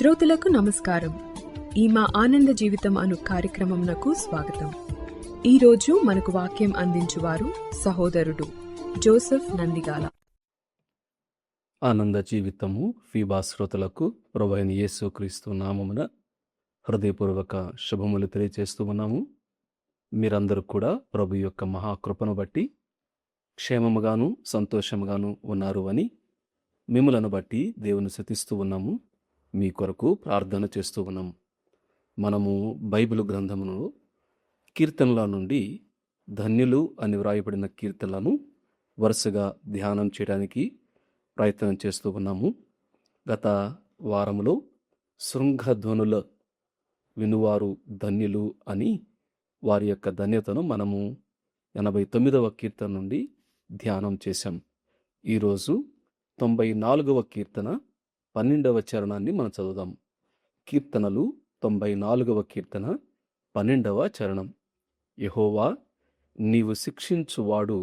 శ్రోతలకు నమస్కారం. ఈ మా ఆనంద జీవితం అను కార్యక్రమంనకు స్వాగతం. ఈరోజు మనకు వాక్యం అందించువారు సహోదరుడు జోసెఫ్ నందిగాల. ఆనంద జీవితము ఫీబా శ్రోతలకు ప్రభువైన యేసుక్రీస్తు నామమున హృదయపూర్వక శుభములు తెలియజేస్తూ ఉన్నాము. మీరందరూ కూడా ప్రభు యొక్క మహాకృపను బట్టి క్షేమముగాను సంతోషముగాను ఉన్నారు అని మిమ్ములను బట్టి దేవుని స్తుతిస్తూ ఉన్నాము. మీ కొరకు ప్రార్థన చేస్తూ ఉన్నాము. మనము బైబిల్ గ్రంథమును కీర్తనల నుండి ధన్యులు అని వ్రాయబడిన కీర్తనలను వరుసగా ధ్యానం చేయడానికి ప్రయత్నం చేస్తూ ఉన్నాము. గత వారములో శృంగధ్వనుల వినువారు ధన్యులు అని వారి యొక్క ధన్యతను మనము 89వ కీర్తన నుండి ధ్యానం చేశాం. ఈరోజు 94వ కీర్తన 12వ చరణాన్ని మనం చదువుదాం. కీర్తనలు 94వ కీర్తన 12వ చరణం. యెహోవా, నీవు శిక్షించువాడు,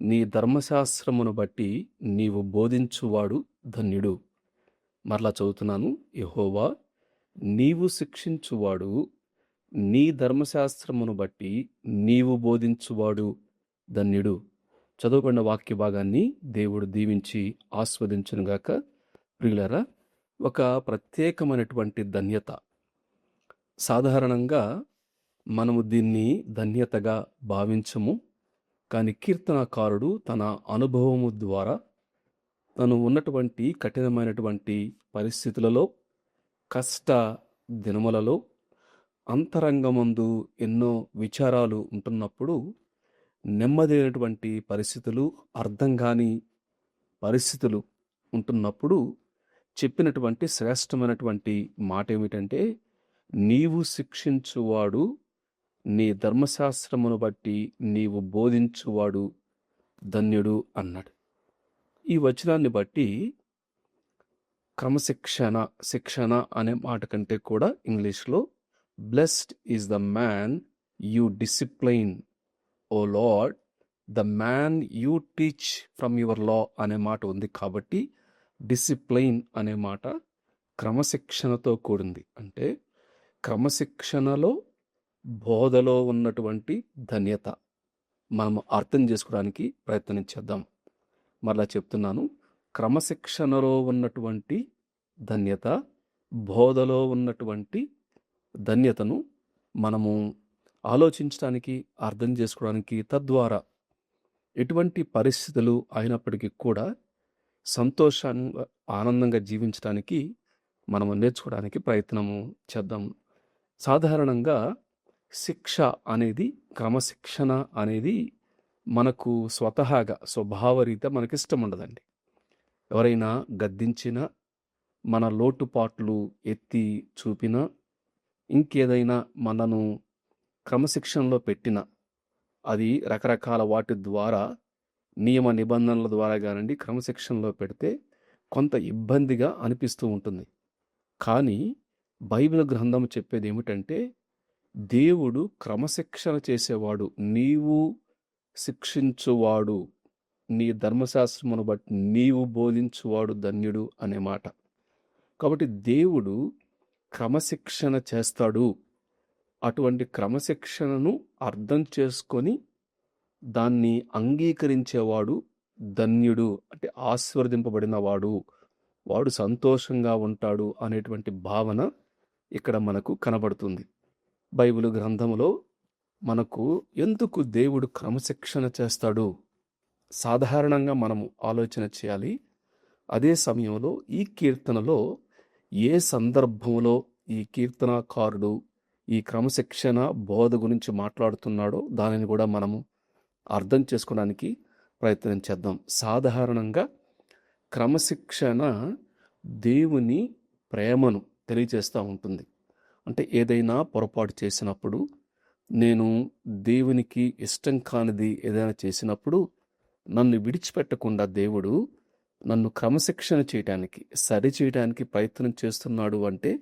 నీ ధర్మశాస్త్రమును బట్టి నీవు బోధించువాడు ధన్యుడు. మరలా చదువుతున్నాను. యెహోవా, నీవు శిక్షించువాడు, నీ ధర్మశాస్త్రమును బట్టి నీవు బోధించువాడు ధన్యుడు. చదువుకున్న వాక్య భాగాన్ని దేవుడు దీవించి ఆస్వాదించునుగాక. ప్రియులారా, ఒక ప్రత్యేకమైనటువంటి ధన్యత. సాధారణంగా మనము దీన్ని ధన్యతగా భావించము. కానీ కీర్తనకారుడు తన అనుభవము ద్వారా తను ఉన్నటువంటి కఠినమైనటువంటి పరిస్థితులలో, కష్ట దినములలో, అంతరంగమందు ఎన్నో విచారాలు ఉంటున్నప్పుడు, నెమ్మదైనటువంటి పరిస్థితులు, అర్థం కాని పరిస్థితులు ఉంటున్నప్పుడు చెప్పినటువంటి శ్రేష్టమైనటువంటి మాట ఏమిటంటే, నీవు శిక్షించువాడు, నీ ధర్మశాస్త్రమును బట్టి నీవు బోధించువాడు ధన్యుడు అన్నాడు. ఈ వచనాన్ని బట్టి శిక్షణ అనే మాట కంటే కూడా ఇంగ్లీష్లో blessed is the man you discipline, O Lord, the man you teach from your law అనే మాట ఉంది. కాబట్టి డిసిప్లైన్ అనే మాట క్రమశిక్షణతో కూడింది. అంటే క్రమశిక్షణలో, బోధలో ఉన్నటువంటి ధన్యత మనం అర్థం చేసుకోవడానికి ప్రయత్నం చేద్దాం. మరలా చెప్తున్నాను, క్రమశిక్షణలో ఉన్నటువంటి ధన్యత, బోధలో ఉన్నటువంటి ధన్యతను మనము ఆలోచించడానికి, అర్థం చేసుకోవడానికి, తద్వారా ఎటువంటి పరిస్థితులు అయినప్పటికీ కూడా సంతోషంగా, ఆనందంగా జీవించడానికి మనము నేర్చుకోవడానికి ప్రయత్నము చేద్దాం. సాధారణంగా శిక్ష అనేది, క్రమశిక్షణ అనేది మనకు స్వతహాగా స్వభావరీత్యా మనకి ఇష్టం ఉండదండి. ఎవరైనా గద్దించినా, మన లోటుపాట్లు ఎత్తి చూపినా, ఇంకేదైనా మనను క్రమశిక్షణలో పెట్టినా, అది రకరకాల వాటి ద్వారా, నియమ నిబంధనల ద్వారా కానండి, క్రమశిక్షణలో పెడితే కొంత ఇబ్బందిగా అనిపిస్తూ ఉంటుంది. కానీ బైబిల్ గ్రంథం చెప్పేది ఏమిటంటే, దేవుడు క్రమశిక్షణ చేసేవాడు, నీవు శిక్షించువాడు, నీ ధర్మశాస్త్రమును బట్టి నీవు బోధించువాడు ధన్యుడు అనే మాట. కాబట్టి దేవుడు క్రమశిక్షణ చేస్తాడు. అటువంటి క్రమశిక్షణను అర్థం చేసుకొని దాన్ని అంగీకరించేవాడు ధన్యుడు. అంటే ఆశీర్వదింపబడినవాడు, వాడు సంతోషంగా ఉంటాడు అనేటువంటి భావన ఇక్కడ మనకు కనబడుతుంది. బైబిల్ గ్రంథములో మనకు ఎందుకు దేవుడు క్రమశిక్షణ చేస్తాడు సాధారణంగా మనము ఆలోచన చేయాలి. అదే సమయంలో ఈ కీర్తనలో ఏ సందర్భంలో ఈ కీర్తనకారుడు ఈ క్రమశిక్షణ బోధ గురించి మాట్లాడుతున్నాడో దానిని కూడా మనము అర్థం చేసుకోవడానికి ప్రయత్నం చేద్దాం. సాధారణంగా క్రమశిక్షణ దేవుని ప్రేమను తెలియజేస్తూ ఉంటుంది. అంటే ఏదైనా పొరపాటు చేసినప్పుడు, నేను దేవునికి ఇష్టం కానిది ఏదైనా చేసినప్పుడు నన్ను విడిచిపెట్టకుండా దేవుడు నన్ను క్రమశిక్షణ చేయడానికి, సరి చేయడానికి ప్రయత్నం చేస్తున్నాడు. అంటే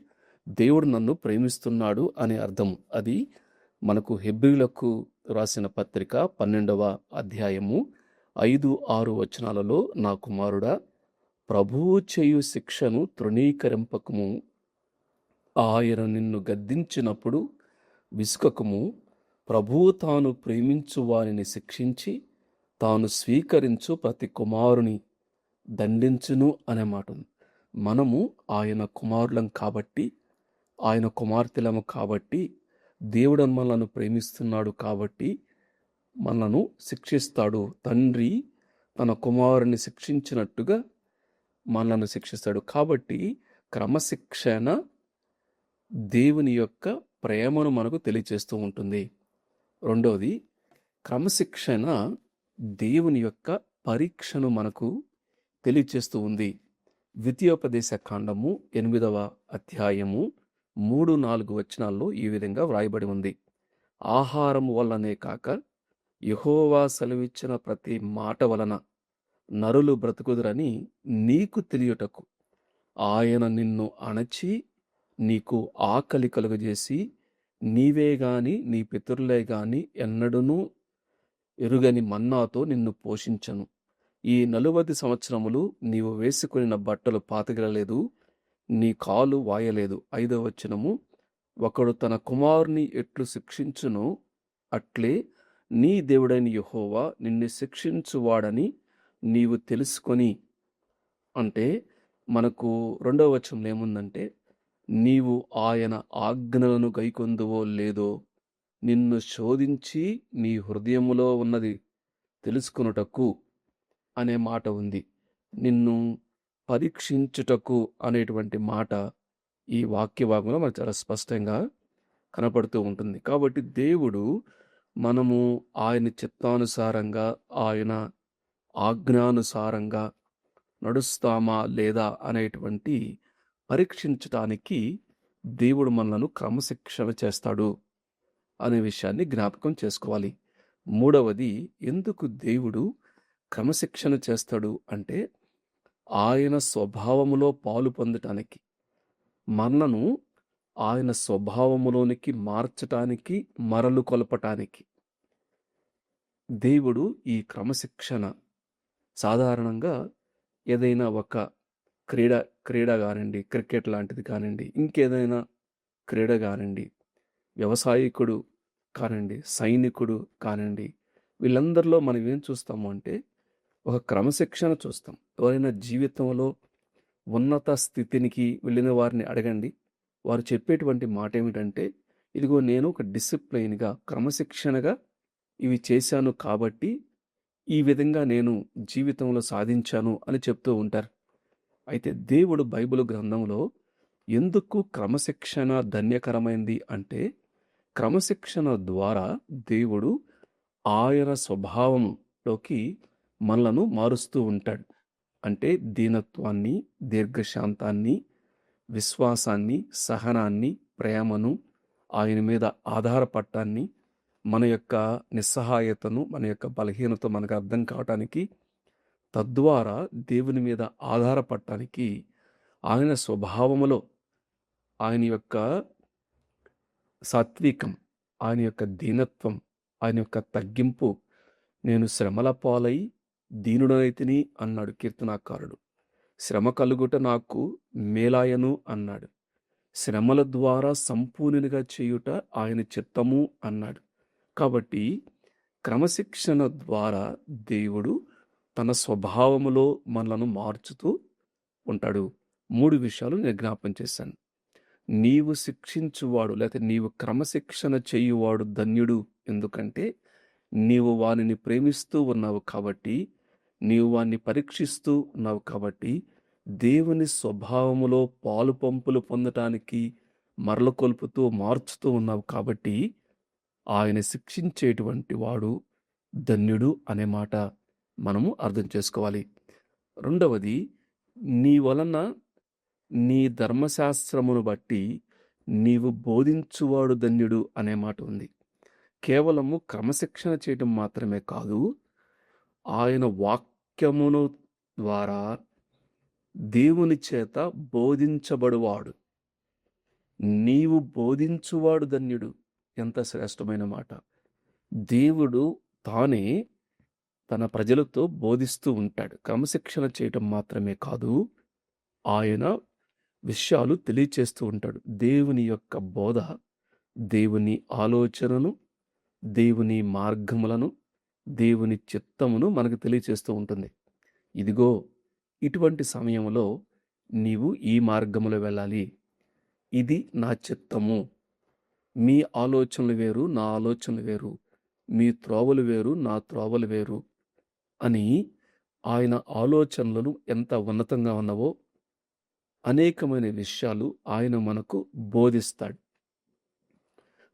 దేవుడు నన్ను ప్రేమిస్తున్నాడు అనే అర్థం. అది మనకు హెబ్రీయులకు రాసిన పత్రిక 12వ అధ్యాయము 5-6 వచనాలలో, నా కుమారుడా, ప్రభువు చేయు శిక్షను తృణీకరింపకము, ఆయన నిన్ను గద్దించినప్పుడు విసుకకుము. ప్రభువు తాను ప్రేమించు వారిని శిక్షించి తాను స్వీకరించు ప్రతి కుమారుని దండించును అనే మాట ఉంది. మనము ఆయన కుమారులం కాబట్టి, ఆయన కుమార్తెలము కాబట్టి, దేవుడు మనలను ప్రేమిస్తున్నాడు కాబట్టి మనను శిక్షిస్తాడు. తండ్రి తన కుమారుని శిక్షించినట్టుగా మనలను శిక్షిస్తాడు. కాబట్టి క్రమశిక్షణ దేవుని యొక్క ప్రేమను మనకు తెలియచేస్తూ ఉంటుంది. రెండవది, క్రమశిక్షణ దేవుని యొక్క పరీక్షను మనకు తెలియచేస్తూ ఉంది. ద్వితీయోపదేశ కాండము 8వ అధ్యాయము 3-4 వచనాల్లో ఈ విధంగా వ్రాయబడి ఉంది. ఆహారం వల్లనే కాక యెహోవా సెలవిచ్చిన ప్రతి మాట వలన నరులు బ్రతుకుదురని నీకు తెలియుటకు ఆయన నిన్ను అణచి నీకు ఆకలి కలుగజేసి నీవే గాని నీ పితరులే గాని ఎన్నడూనూ ఎరుగని మన్నాతో నిన్ను పోషించను. ఈ 40 సంవత్సరములు నీవు వేసుకొనిన బట్టలు పాతగిలలేదు, నీ కాలు వాయలేదు. 5వ వచనము, ఒకడు తన కుమారుని ఎట్లు శిక్షించునో అట్లే నీ దేవుడైన యెహోవా నిన్ను శిక్షించువాడని నీవు తెలుసుకొని. అంటే మనకు 2వ వచనంలో ఏముందంటే, నీవు ఆయన ఆజ్ఞలను గైకొందువో లేదో నిన్ను శోధించి నీ హృదయములో ఉన్నది తెలుసుకొనుటకు అనే మాట ఉంది. నిన్ను పరీక్షించుటకు అనేటువంటి మాట ఈ వాక్య భాగంలో మనకు చాలా స్పష్టంగా కనపడుతూ ఉంటుంది. కాబట్టి దేవుడు మనము ఆయన చిత్తానుసారంగా, ఆయన ఆజ్ఞానుసారంగా నడుస్తామా లేదా అనేటువంటి పరీక్షించటానికి దేవుడు మనలను క్రమశిక్షణ చేస్తాడు అనే విషయాన్ని జ్ఞాపకం చేసుకోవాలి. మూడవది, ఎందుకు దేవుడు క్రమశిక్షణ చేస్తాడు అంటే ఆయన స్వభావములో పాలు పొందటానికి, మనలను ఆయన స్వభావములోనికి మార్చటానికి, మరలు కొలపటానికి దేవుడు ఈ క్రమశిక్షణ సాధారణంగా ఏదైనా ఒక క్రీడ కానివ్వండి, క్రికెట్ లాంటిది కానివ్వండి, ఇంకేదైనా క్రీడ కానివ్వండి, వ్యవసాయకుడు కానివ్వండి, సైనికుడు కానివ్వండి, వీళ్ళందరిలో మనం ఏం చూస్తాము అంటే ఒక క్రమశిక్షణ చూస్తాం. ఎవరైనా జీవితంలో ఉన్నత స్థితికి వెళ్ళిన వారిని అడగండి, వారు చెప్పేటువంటి మాట ఏమిటంటే, ఇదిగో నేను ఒక డిసిప్లైన్గా, క్రమశిక్షణగా ఇవి చేశాను కాబట్టి ఈ విధంగా నేను జీవితంలో సాధించాను అని చెప్తూ ఉంటారు. అయితే దేవుడు బైబిల్ గ్రంథంలో ఎందుకు క్రమశిక్షణ ధన్యకరమైంది అంటే, క్రమశిక్షణ ద్వారా దేవుడు ఆయన స్వభావంలోకి మనలను మారుస్తూ ఉంటాడు. అంటే దీనత్వాన్ని, దీర్ఘశాంతాన్ని, విశ్వాసాన్ని, సహనాన్ని, ప్రేమను, ఆయన మీద ఆధారపడటాన్ని, మన యొక్క నిస్సహాయతను, మన యొక్క బలహీనత మనకు అర్థం కావటానికి, తద్వారా దేవుని మీద ఆధారపడటానికి ఆయన స్వభావములో ఆయన యొక్క సాత్వికం, ఆయన యొక్క దీనత్వం, ఆయన యొక్క తగ్గింపు, నేను శ్రమల పాలై దీనుడనైతిని అన్నాడు కీర్తనాకారుడు. శ్రమ కలుగుట నాకు మేలాయను అన్నాడు. శ్రమల ద్వారా సంపూర్ణునిగా చేయుట ఆయన చిత్తము అన్నాడు. కాబట్టి క్రమశిక్షణ ద్వారా దేవుడు తన స్వభావములో మనలను మార్చుతూ ఉంటాడు. 3 విషయాలు నేను జ్ఞాపం చేశాను. నీవు శిక్షించువాడు లేకపోతే నీవు క్రమశిక్షణ చేయువాడు ధన్యుడు. ఎందుకంటే నీవు వానిని ప్రేమిస్తూ ఉన్నావు కాబట్టి, నీవు వాన్ని పరీక్షిస్తూ ఉన్నావు కాబట్టి, దేవుని స్వభావములో పాలు పంపులు పొందటానికి మరల కొల్పుతూ మార్చుతూ ఉన్నావు కాబట్టి ఆయన శిక్షించేటువంటి వాడు ధన్యుడు అనే మాట మనము అర్థం చేసుకోవాలి. రెండవది, నీ వలన నీ ధర్మశాస్త్రమును బట్టి నీవు బోధించువాడు ధన్యుడు అనే మాట ఉంది. కేవలము క్రమశిక్షణ చేయటం మాత్రమే కాదు, ఆయన వాక్యమును ద్వారా దేవుని చేత బోధించబడువాడు. నీవు బోధించువాడు ధన్యుడు. ఎంత శ్రేష్టమైన మాట. దేవుడు తానే తన ప్రజలతో బోధిస్తూ ఉంటాడు. క్రమశిక్షణ చేయటం మాత్రమే కాదు, ఆయన విషయాలు తెలియచేస్తూ ఉంటాడు. దేవుని యొక్క బోధ, దేవుని ఆలోచనను, దేవుని మార్గములను, దేవుని చిత్తమును మనకు తెలియచేస్తూ ఉంటుంది. ఇదిగో ఇటువంటి సమయంలో నీవు ఈ మార్గములో వెళ్ళాలి. ఇది నా చిత్తము. మీ ఆలోచనలు వేరు, నా ఆలోచనలు వేరు. మీ త్రోవలు వేరు, నా త్రోవలు వేరు అని ఆయన ఆలోచనలను ఎంత ఉన్నతంగా ఉన్నవో అనేకమైన విషయాలు ఆయన మనకు బోధిస్తాడు.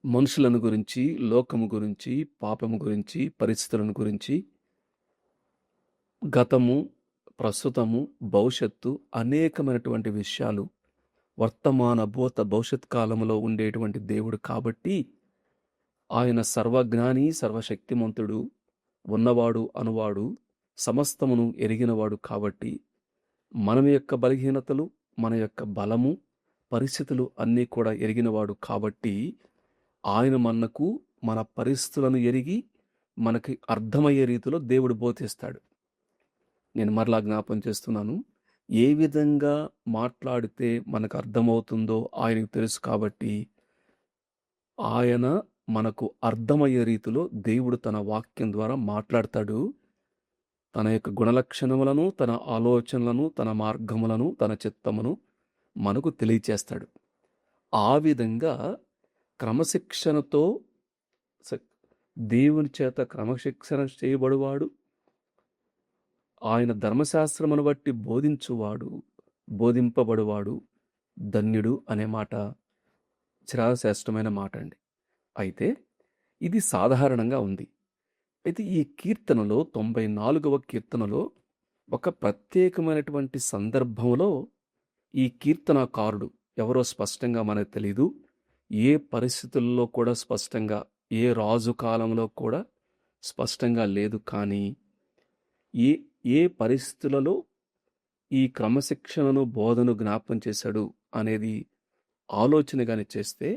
మనుషులను గురించి, లోకము గురించి, పాపము గురించి, పరిస్థితులను గురించి, గతము, ప్రస్తుతము, భవిష్యత్తు అనేకమైనటువంటి విషయాలు వర్తమాన భూత భవిష్యత్ కాలంలో ఉండేటువంటి దేవుడు కాబట్టి ఆయన సర్వజ్ఞాని, సర్వశక్తిమంతుడు, ఉన్నవాడు అనువాడు, సమస్తమును ఎరిగినవాడు కాబట్టి మన యొక్క బలహీనతలు, మన యొక్క బలము, పరిస్థితులు అన్నీ కూడా ఎరిగినవాడు కాబట్టి ఆయన మనకు మన పరిస్థితులను ఎరిగి మనకి అర్థమయ్యే రీతిలో దేవుడు బోధిస్తాడు. నేను మరలా జ్ఞాపం చేస్తున్నాను. ఏ విధంగా మాట్లాడితే మనకు అర్థమవుతుందో ఆయనకు తెలుసు కాబట్టి ఆయన మనకు అర్థమయ్యే రీతిలో దేవుడు తన వాక్యం ద్వారా మాట్లాడతాడు. తన యొక్క గుణలక్షణములను, తన ఆలోచనలను, తన మార్గములను, తన చిత్తమును మనకు తెలియచేస్తాడు. ఆ విధంగా క్రమశిక్షణతో దేవుని చేత క్రమశిక్షణ చేయబడువాడు, ఆయన ధర్మశాస్త్రమును బట్టి బోధింపబడువాడు ధన్యుడు అనే మాట చాలా శ్రేష్టమైన మాట అండి. అయితే ఇది సాధారణంగా ఉంది. అయితే ఈ కీర్తనలో 94వ కీర్తనలో ఒక ప్రత్యేకమైనటువంటి సందర్భంలో ఈ కీర్తనకారుడు ఎవరో స్పష్టంగా మనకు తెలీదు. ఏ పరిస్థితుల్లో కూడా స్పష్టంగా, ఏ రాజు కాలంలో కూడా స్పష్టంగా లేదు. కానీ ఏ పరిస్థితులలో ఈ క్రమశిక్షణను, బోధను జ్ఞాపకం చేశాడు అనేది ఆలోచనగానే చేస్తే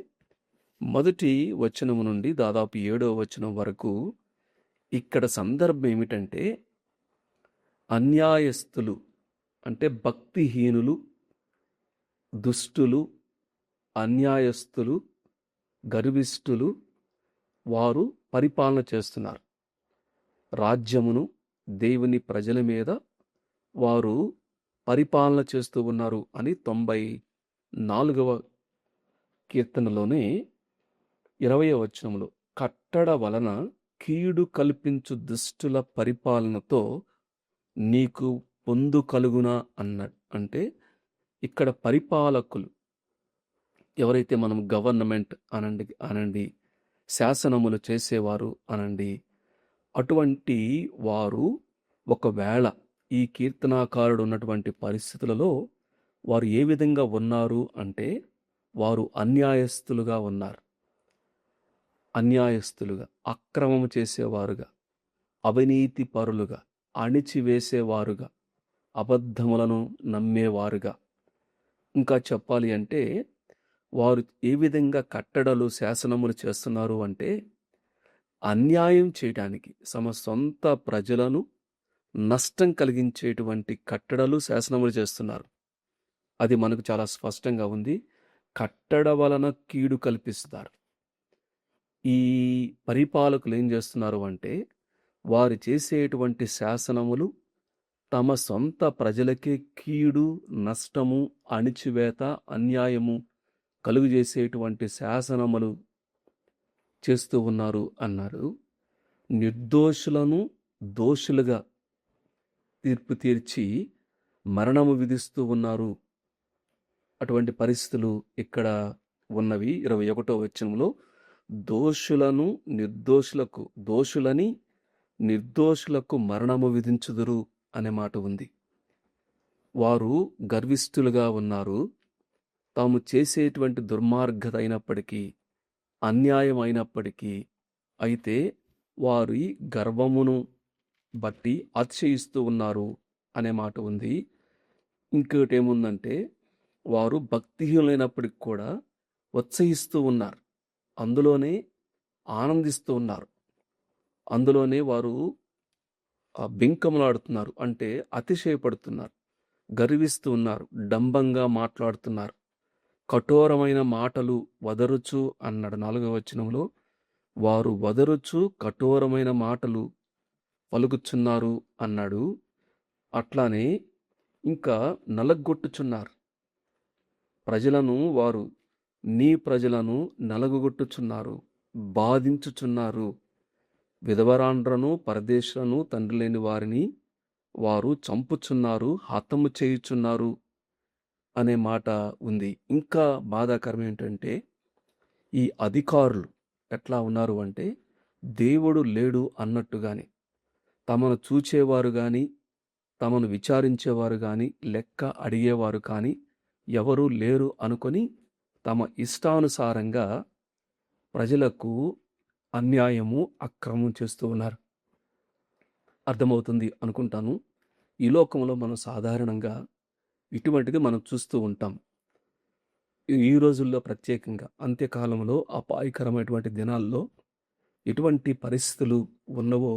మొదటి వచనము నుండి దాదాపు 7వ వచనం వరకు ఇక్కడ సందర్భం ఏమిటంటే అన్యాయస్తులు అంటే భక్తిహీనులు, దుష్టులు, అన్యాయస్తులు, గర్విష్ఠులు వారు పరిపాలన చేస్తున్నారు. రాజ్యమును, దేవుని ప్రజల మీద వారు పరిపాలన చేస్తూ ఉన్నారు అని 94వ కీర్తనలోనే 20వ వచనంలో కట్టడ వలన కీడు కల్పించు దుష్టుల పరిపాలనతో నీకు పొందు కలుగునా అంటే ఇక్కడ పరిపాలకులు ఎవరైతే మనం గవర్నమెంట్ అనండి, శాసనములు చేసేవారు అనండి, అటువంటి వారు ఒకవేళ ఈ కీర్తనాకారుడు ఉన్నటువంటి పరిస్థితులలో వారు ఏ విధంగా ఉన్నారు అంటే వారు అన్యాయస్తులుగా ఉన్నారు. అన్యాయస్తులుగా, అక్రమము చేసేవారుగా, అవినీతి పరులుగా, అణిచివేసేవారుగా, అబద్ధములను నమ్మేవారుగా, ఇంకా చెప్పాలి అంటే వారు ఏ విధంగా కట్టడలు, శాసనములు చేస్తున్నారు అంటే అన్యాయం చేయడానికి తమ సొంత ప్రజలను నష్టం కలిగించేటువంటి కట్టడలు, శాసనములు చేస్తున్నారు. అది మనకు చాలా స్పష్టంగా ఉంది. కట్టడ వలన కీడు కల్పిస్తారు. ఈ పరిపాలకులు ఏం చేస్తున్నారు అంటే వారు చేసేటువంటి శాసనములు తమ సొంత ప్రజలకే కీడు, నష్టము, అణిచివేత, అన్యాయము కలుగజేసేటువంటి శాసనములు చేస్తూ ఉన్నారు అన్నారు. నిర్దోషులను దోషులుగా తీర్పు తీర్చి మరణము విధిస్తూ ఉన్నారు. అటువంటి పరిస్థితులు ఇక్కడ ఉన్నవి. 21వ వచనంలో దోషులని నిర్దోషులకు మరణము విధించుదురు అనే మాట ఉంది. వారు గర్విష్ఠులుగా ఉన్నారు. తాము చేసేటువంటి దుర్మార్గత అయినప్పటికీ, అన్యాయం అయినప్పటికీ, అయితే వారి గర్వమును బట్టి అతిశయిస్తూ ఉన్నారు అనే మాట ఉంది. ఇంకోటి ఏముందంటే వారు భక్తిహీనులైనప్పటికి కూడా ఉత్సహిస్తూ ఉన్నారు, అందులోనే ఆనందిస్తూ ఉన్నారు, అందులోనే వారు బింకములాడుతున్నారు, అంటే అతిశయపడుతున్నారు. గర్విస్తూ ఉన్నారు, డంబంగా మాట్లాడుతున్నారు, కఠోరమైన మాటలు వదరుచు అన్నాడు 4వ వచనంలో. వారు వదరుచు కఠోరమైన మాటలు పలుకుచున్నారు అన్నాడు. అట్లానే ఇంకా నలగొట్టుచున్నారు ప్రజలను. వారు నీ ప్రజలను నలగొట్టుచున్నారు, బాధించుచున్నారు. విధవరాండ్రను పరదేశులను తండ్రి లేని వారిని వారు చంపుచున్నారు, హతము చేయుచున్నారు అనే మాట ఉంది. ఇంకా బాధాకరం ఏంటంటే ఈ అధికారులు ఎట్లా ఉన్నారు అంటే దేవుడు లేడు అన్నట్టుగానే, తమను చూచేవారు కానీ, తమను విచారించేవారు కానీ, లెక్క అడిగేవారు కానీ ఎవరూ లేరు అనుకొని తమ ఇష్టానుసారంగా ప్రజలకు అన్యాయము, అక్రమం చేస్తూ ఉన్నారు. అర్థమవుతుంది అనుకుంటాను. ఈ లోకంలో మనం సాధారణంగా ఇటువంటిది మనం చూస్తూ ఉంటాం. ఈ రోజుల్లో ప్రత్యేకంగా అంత్యకాలంలో అపాయకరమైనటువంటి దినాల్లో ఎటువంటి పరిస్థితులు ఉన్నవో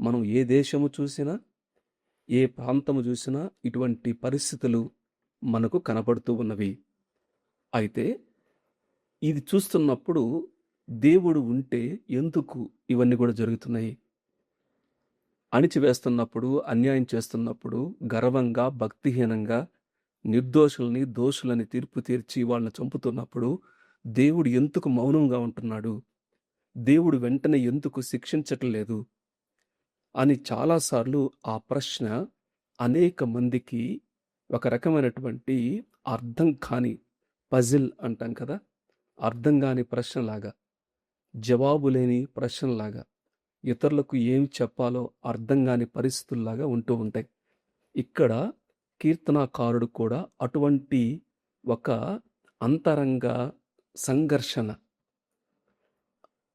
మనం ఏ దేశము చూసినా, ఏ ప్రాంతము చూసినా ఇటువంటి పరిస్థితులు మనకు కనపడుతూ ఉన్నవి. అయితే ఇది చూస్తున్నప్పుడు దేవుడు ఉంటే ఎందుకు ఇవన్నీ కూడా జరుగుతున్నాయి? అణిచివేస్తున్నప్పుడు, అన్యాయం చేస్తున్నప్పుడు, గర్వంగా, భక్తిహీనంగా నిర్దోషుల్ని దోషులని తీర్పు తీర్చి వాళ్ళని చంపుతున్నప్పుడు దేవుడు ఎందుకు మౌనంగా ఉంటున్నాడు? దేవుడు వెంటనే ఎందుకు శిక్షించట్లేదు అని చాలాసార్లు ఆ ప్రశ్న అనేక మందికి ఒక రకమైనటువంటి అర్థం కాని పజిల్ అంటాం కదా, అర్థం కాని ప్రశ్నలాగా, జవాబు లేని ప్రశ్నలాగా, ఇతరులకు ఏమి చెప్పాలో అర్థం కాని పరిస్థితుల్లాగా ఉంటూ ఉంటాయి. ఇక్కడ కీర్తనాకారుడు కూడా అటువంటి ఒక అంతరంగ సంఘర్షణ.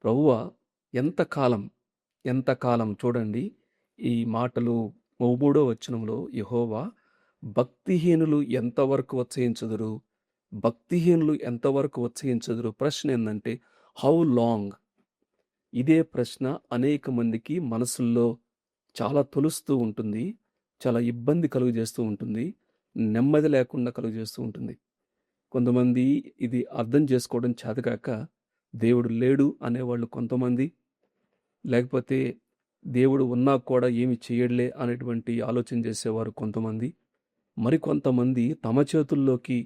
ప్రభువా, ఎంతకాలం చూడండి ఈ మాటలు 3వ వచనంలో యెహోవా భక్తిహీనులు ఎంతవరకు ఉత్సహించుదురు, భక్తిహీనులు ఎంతవరకు ఉత్సహించుదురు. ప్రశ్న ఏంటంటే హౌ లాంగ్? ఇదే ప్రశ్న అనేక మందికి మనసుల్లో చాలా తొలుస్తూ ఉంటుంది, చాలా ఇబ్బంది కలుగజేస్తూ ఉంటుంది, నెమ్మది లేకుండా కలుగజేస్తూ ఉంటుంది. కొంతమంది ఇది అర్థం చేసుకోవడం చేతకాక దేవుడు లేడు అనేవాళ్ళు కొంతమంది, లేకపోతే దేవుడు ఉన్నా కూడా ఏమి చేయడలే అనేటువంటి ఆలోచన చేసేవారు కొంతమంది, మరికొంతమంది తమ చేతుల్లోకి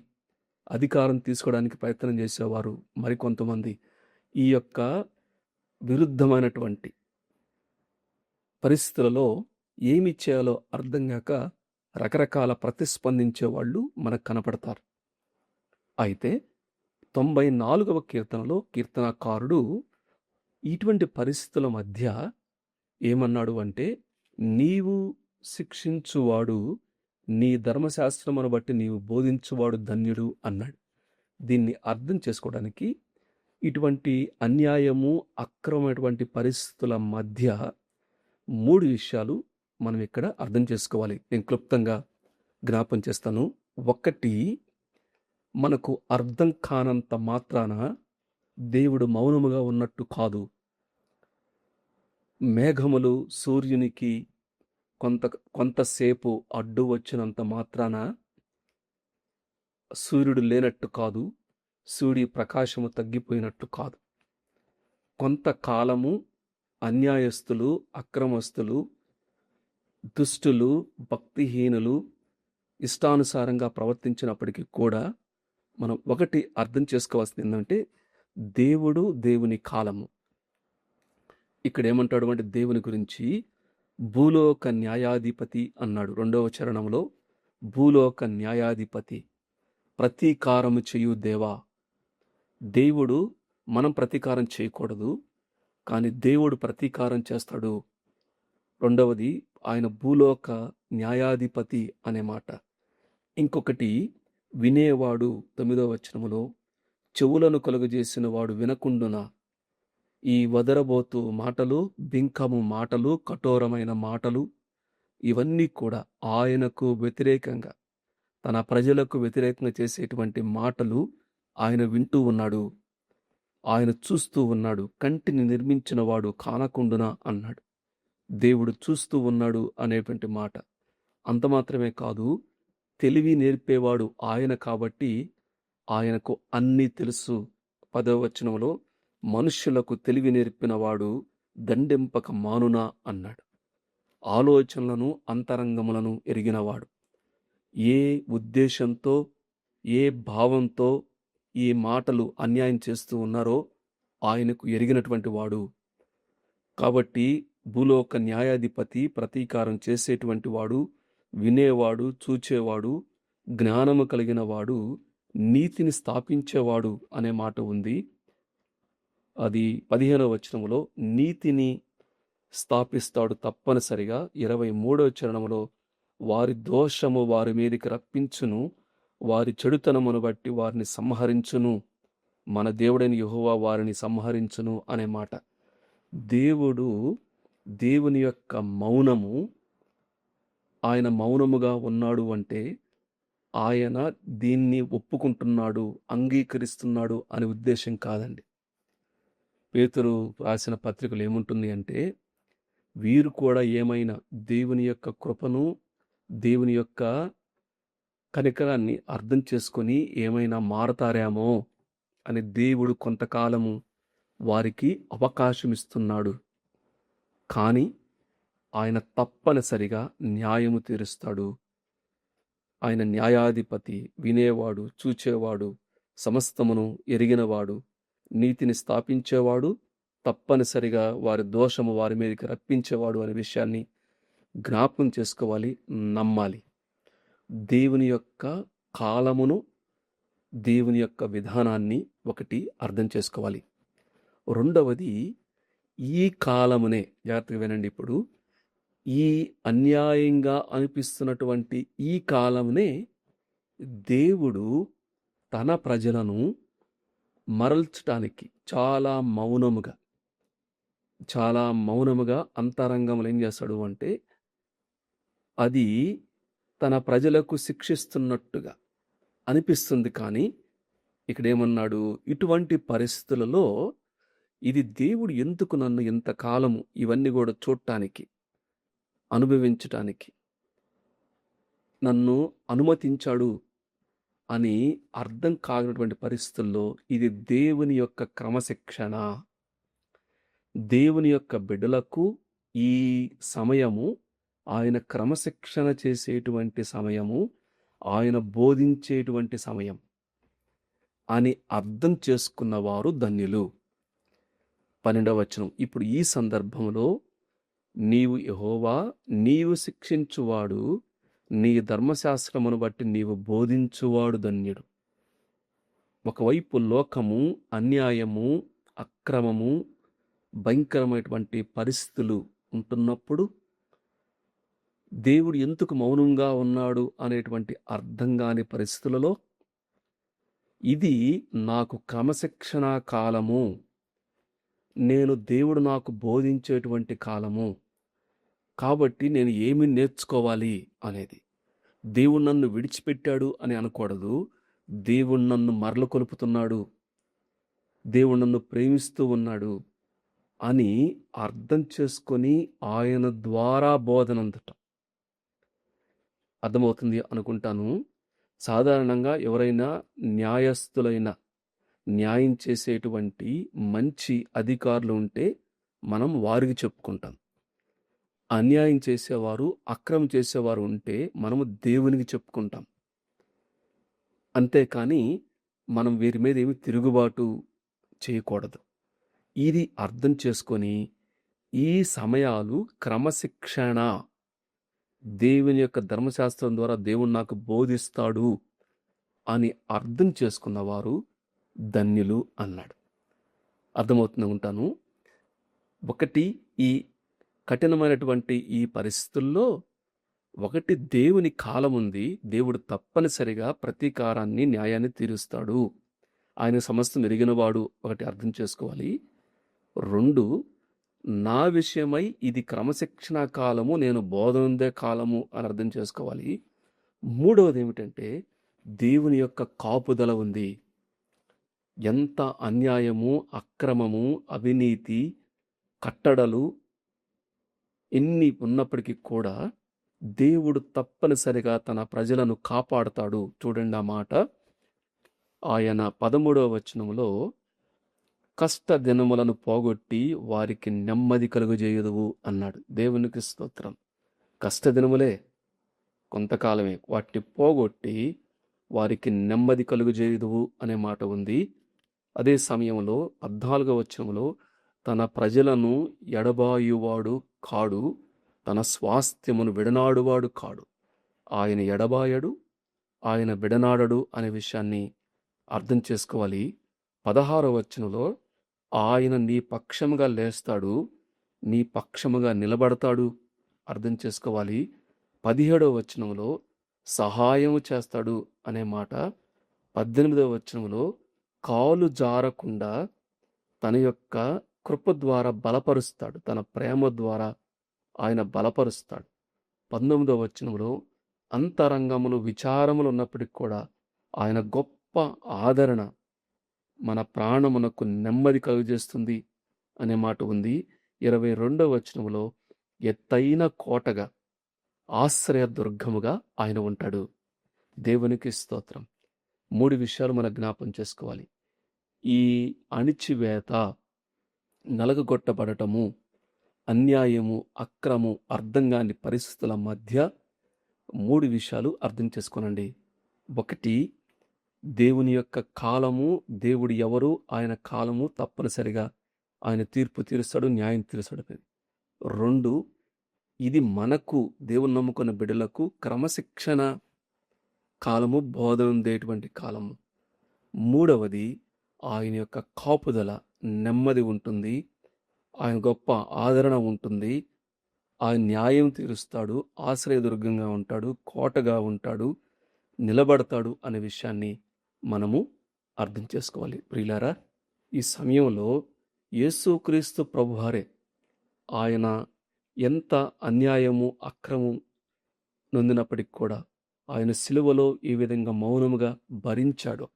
అధికారం తీసుకోవడానికి ప్రయత్నం చేసేవారు మరికొంతమంది. ఈ యొక్క విరుద్ధమైనటువంటి పరిస్థితులలో ఏమి చేయాలో అర్థం కాక రకరకాల ప్రతిస్పందించే వాళ్ళు మనకు కనపడతారు. అయితే 94వ కీర్తనలో కీర్తనకారుడు ఇటువంటి పరిస్థితుల మధ్య ఏమన్నాడు అంటే, నీవు శిక్షించువాడు, నీ ధర్మశాస్త్రమును బట్టి నీవు బోధించువాడు ధన్యుడు అన్నాడు. దీన్ని అర్థం చేసుకోవడానికి ఇటువంటి అన్యాయము, అక్రమమైనటువంటి పరిస్థితుల మధ్య 3 విషయాలు మనం ఇక్కడ అర్థం చేసుకోవాలి. నేను క్లుప్తంగా జ్ఞాపం చేస్తాను. 1, మనకు అర్థం కానంత మాత్రాన దేవుడు మౌనముగా ఉన్నట్టు కాదు. మేఘములు సూర్యునికి కొంతసేపు అడ్డు వచ్చినంత మాత్రాన సూర్యుడు లేనట్టు కాదు, సూర్యుడి ప్రకాశము తగ్గిపోయినట్టు కాదు. కొంతకాలము అన్యాయస్తులు, అక్రమస్తులు, దుష్టులు, భక్తిహీనులు ఇష్టానుసారంగా ప్రవర్తించినప్పటికీ కూడా మనం ఒకటి అర్థం చేసుకోవాల్సింది ఏంటంటే దేవుడు, దేవుని కాలము. ఇక్కడ ఏమంటాడు అంటే దేవుని గురించి భూలోక న్యాయాధిపతి అన్నాడు. 2వ చరణంలో భూలోక న్యాయాధిపతి, ప్రతీకారము చేయు దేవా. దేవుడు, మనం ప్రతీకారం చేయకూడదు, కానీ దేవుడు ప్రతీకారం చేస్తాడు. 2వది ఆయన భూలోక న్యాయాధిపతి అనే మాట. ఇంకొకటి వినేవాడు. 9వ వచనములో చెవులను కలుగజేసిన వాడు వినకుండునా. ఈ వదరబోతు మాటలు, బింకము మాటలు, కఠోరమైన మాటలు ఇవన్నీ కూడా ఆయనకు వ్యతిరేకంగా, తన ప్రజలకు వ్యతిరేకంగా చేసేటువంటి మాటలు ఆయన వింటూ ఉన్నాడు, ఆయన చూస్తూ ఉన్నాడు. కంటిని నిర్మించిన వాడు కానకుండునా అన్నాడు. దేవుడు చూస్తూ ఉన్నాడు అనేటువంటి మాట. అంత మాత్రమే కాదు, తెలివి నేర్పేవాడు ఆయన కాబట్టి ఆయనకు అన్నీ తెలుసు. 10వ వచనంలో మనుష్యులకు తెలివి నేర్పినవాడు దండెంపక మానునా అన్నాడు. ఆలోచనలను అంతరంగములను ఎరిగినవాడు. ఏ ఉద్దేశంతో ఏ భావంతో ఈ మాటలు అన్యాయం చేస్తూ ఉన్నారో ఆయనకు ఎరిగినటువంటి వాడు. కాబట్టి భూలోక న్యాయాధిపతి ప్రతీకారం చేసేటువంటి వాడు, వినేవాడు, చూచేవాడు, జ్ఞానము కలిగిన వాడు, నీతిని స్థాపించేవాడు అనే మాట ఉంది. అది 15వ వచనములో నీతిని స్థాపిస్తాడు తప్పనిసరిగా. 23వ చరణములో వారి దోషము వారి మీదికి రప్పించును, వారి చెడుతనమును బట్టి వారిని సంహరించును, మన దేవుడైన యెహోవా వారిని సంహరించును అనే మాట. దేవుని యొక్క మౌనము, ఆయన మౌనముగా ఉన్నాడు అంటే ఆయన దీన్ని ఒప్పుకుంటున్నాడు, అంగీకరిస్తున్నాడు అనే ఉద్దేశం కాదండి. పేతురు రాసిన పత్రికలు ఏముంటుంది అంటే, వీరు కూడా ఏమైనా దేవుని యొక్క కృపను, దేవుని యొక్క కనికరాన్ని అర్థం చేసుకొని ఏమైనా మారతారేమో అని దేవుడు కొంతకాలము వారికి అవకాశం ఇస్తున్నాడు. కానీ ఆయన తప్పనిసరిగా న్యాయము తీరుస్తాడు. ఆయన న్యాయాధిపతి, వినేవాడు, చూచేవాడు, సమస్తమును ఎరిగినవాడు, నీతిని స్థాపించేవాడు, తప్పనిసరిగా వారి దోషము వారి మీదకి రప్పించేవాడు అనే విషయాన్ని జ్ఞాపకం చేసుకోవాలి, నమ్మాలి. దేవుని యొక్క కాలమును, దేవుని యొక్క విధానాన్ని ఒకటి అర్థం చేసుకోవాలి. రెండవది, ఈ కాలమునే, జాగ్రత్తగా వినండి, ఇప్పుడు ఈ అన్యాయంగా అనిపిస్తున్నటువంటి ఈ కాలమునే దేవుడు తన ప్రజలను మరల్చడానికి చాలా మౌనముగా అంతరంగంలో ఏం చేస్తాడు అంటే, అది తన ప్రజలకు శిక్షిస్తున్నట్టుగా అనిపిస్తుంది. కానీ ఇక్కడేమన్నాడు, ఇటువంటి పరిస్థితులలో ఇది దేవుడు ఎందుకు నన్ను ఇంతకాలము ఇవన్నీ కూడా చూడటానికి, అనుభవించటానికి నన్ను అనుమతించాడు అని అర్థం కానటువంటి పరిస్థితుల్లో ఇది దేవుని యొక్క క్రమశిక్షణ. దేవుని యొక్క బిడ్డలకు ఈ సమయము ఆయన క్రమశిక్షణ చేసేటువంటి సమయము, ఆయన బోధించేటువంటి సమయం అని అర్థం చేసుకున్నవారు ధన్యులు. 12వ వచనం, ఇప్పుడు ఈ సందర్భంలో నీవు యెహోవా, నీవు శిక్షించువాడు, నీ ధర్మశాస్త్రమును బట్టి నీవు బోధించువాడు ధన్యుడు. ఒకవైపు లోకము, అన్యాయము, అక్రమము, భయంకరమైనటువంటి పరిస్థితులు ఉంటున్నప్పుడు దేవుడు ఎందుకు మౌనంగా ఉన్నాడు అనేటువంటి అర్థం కాని పరిస్థితులలో ఇది నాకు క్రమశిక్షణ కాలము, దేవుడు నాకు బోధించేటువంటి కాలము, కాబట్టి నేను ఏమి నేర్చుకోవాలి అనేది. దేవుడు నన్ను విడిచిపెట్టాడు అని అనకూడదు. దేవుడు నన్ను మరల కొలుపుతున్నాడు, దేవుడు నన్ను ప్రేమిస్తూ ఉన్నాడు అని అర్థం చేసుకొని ఆయన ద్వారా బోధన అందటం. అర్థమవుతుంది అనుకుంటాను. సాధారణంగా ఎవరైనా న్యాయస్థులైన, న్యాయం చేసేటువంటి మంచి అధికారులు ఉంటే మనం వారికి చెప్పుకుంటాం. అన్యాయం చేసేవారు, అక్రమం చేసేవారు ఉంటే మనము దేవునికి చెప్పుకుంటాం. అంతేకాని మనం వీరి మీద ఏమి తిరుగుబాటు చేయకూడదు. ఇది అర్థం చేసుకొని ఈ సమయాలు క్రమశిక్షణ, దేవుని యొక్క ధర్మశాస్త్రం ద్వారా దేవుడు నాకు బోధిస్తాడు అని అర్థం చేసుకున్నవారు ధన్యులు అన్నాడు. అర్థమవుతుంది ఉంటాను. ఒకటి, ఈ కఠినమైనటువంటి ఈ పరిస్థితుల్లో ఒకటి, దేవుని కాలం ఉంది. దేవుడు తప్పనిసరిగా ప్రతీకారాన్ని, న్యాయాన్ని తీరుస్తాడు. ఆయన సమస్తం ఎరిగినవాడు, ఒకటి అర్థం చేసుకోవాలి. 2, నా విషయమై ఇది క్రమశిక్షణ కాలము, నేను బోధనుందే కాలము అని అర్థం చేసుకోవాలి. 3వది ఏమిటంటే, దేవుని యొక్క కాపుదల ఉంది. ఎంత అన్యాయము, అక్రమము, అవినీతి, కట్టడలు ఎన్ని ఉన్నప్పటికీ కూడా దేవుడు తప్పనిసరిగా తన ప్రజలను కాపాడుతాడు. చూడండి ఆ మాట. ఆయన 13వ వచనంలో కష్ట దినములను పోగొట్టి వారికి నెమ్మది కలుగజేయుదువు అన్నాడు. దేవునికి స్తోత్రం. కష్ట దినములే కొంతకాలమే, వాటిని పోగొట్టి వారికి నెమ్మది కలుగజేయుదువు అనే మాట ఉంది. అదే సమయంలో 14వ వచనంలో తన ప్రజలను ఎడబాయువాడు కాడు, తన స్వాస్థ్యమును విడనాడువాడు కాడు. ఆయన ఎడబాయడు, ఆయన విడనాడడు అనే విషయాన్ని అర్థం చేసుకోవాలి. 16వ వచనంలో ఆయన నీ పక్షముగా లేస్తాడు, నీ పక్షముగా నిలబడతాడు అర్థం చేసుకోవాలి. 17వ వచనంలో సహాయము చేస్తాడు అనే మాట. 18వ వచనంలో కాలు జారకుండా తన యొక్క కృప ద్వారా బలపరుస్తాడు, తన ప్రేమ ద్వారా ఆయన బలపరుస్తాడు. 19వ వచనంలో అంతరంగములు విచారములు ఉన్నప్పటికీ కూడా ఆయన గొప్ప ఆదరణ మన ప్రాణమునకు నెమ్మది కలుగజేస్తుంది అనే మాట ఉంది. 22వ వచనంలో ఎత్తైన కోటగా, ఆశ్రయ దుర్గముగా ఆయన ఉంటాడు. దేవునికి స్తోత్రం. 3 విషయాలు మనం జ్ఞాపం చేసుకోవాలి. ఈ అణిచివేత, నలగగొట్టబడటము, అన్యాయము, అక్రము, అర్థం కాని పరిస్థితుల మధ్య 3 విషయాలు అర్థం చేసుకోనండి. 1, దేవుని యొక్క కాలము, దేవుడు ఎవరు, ఆయన కాలము తప్పనిసరిగా ఆయన తీర్పు తీరుస్తాడు, న్యాయం తీరుస్తాడు. 2, ఇది మనకు, దేవుని నమ్ముకున్న బిడ్డలకు క్రమశిక్షణ కాలము, బోధన ఉండేటువంటి కాలము. 3వది ఆయన యొక్క కాపుదల, నెమ్మది ఉంటుంది, ఆయన గొప్ప ఆదరణ ఉంటుంది, ఆయన న్యాయం తీరుస్తాడు, ఆశ్రయదుర్గంగా ఉంటాడు, కోటగా ఉంటాడు, నిలబడతాడు అనే విషయాన్ని మనము అర్థం చేసుకోవాలి. ప్రియులారా, ఈ సమయంలో యేసుక్రీస్తు ప్రభువారే ఆయన ఎంత అన్యాయము, అక్రమం నొందినప్పటికి కూడా ఆయన సిలువలో ఈ విధంగా మౌనముగా భరించాడు.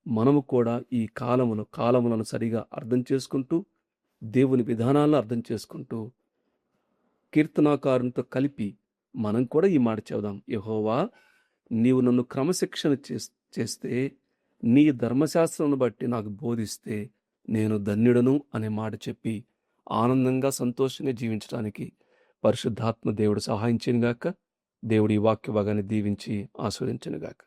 మనము కూడా ఈ కాలములను సరిగా అర్థం చేసుకుంటూ, దేవుని విధానాలను అర్థం చేసుకుంటూ, కీర్తనాకారునితో కలిపి మనం కూడా ఈ మాట చెబుదాం. యెహోవా, నీవు నన్ను క్రమశిక్షణ చేస్తే, నీ ధర్మశాస్త్రం బట్టి నాకు బోధిస్తే నేను ధన్యుడను అనే మాట చెప్పి ఆనందంగా, సంతోషంగా జీవించడానికి పరిశుద్ధాత్మ దేవుడు సహాయం చేయనుగాక. దేవుడి వాక్య భాగాన్ని దీవించి ఆస్వాదించునుగాక.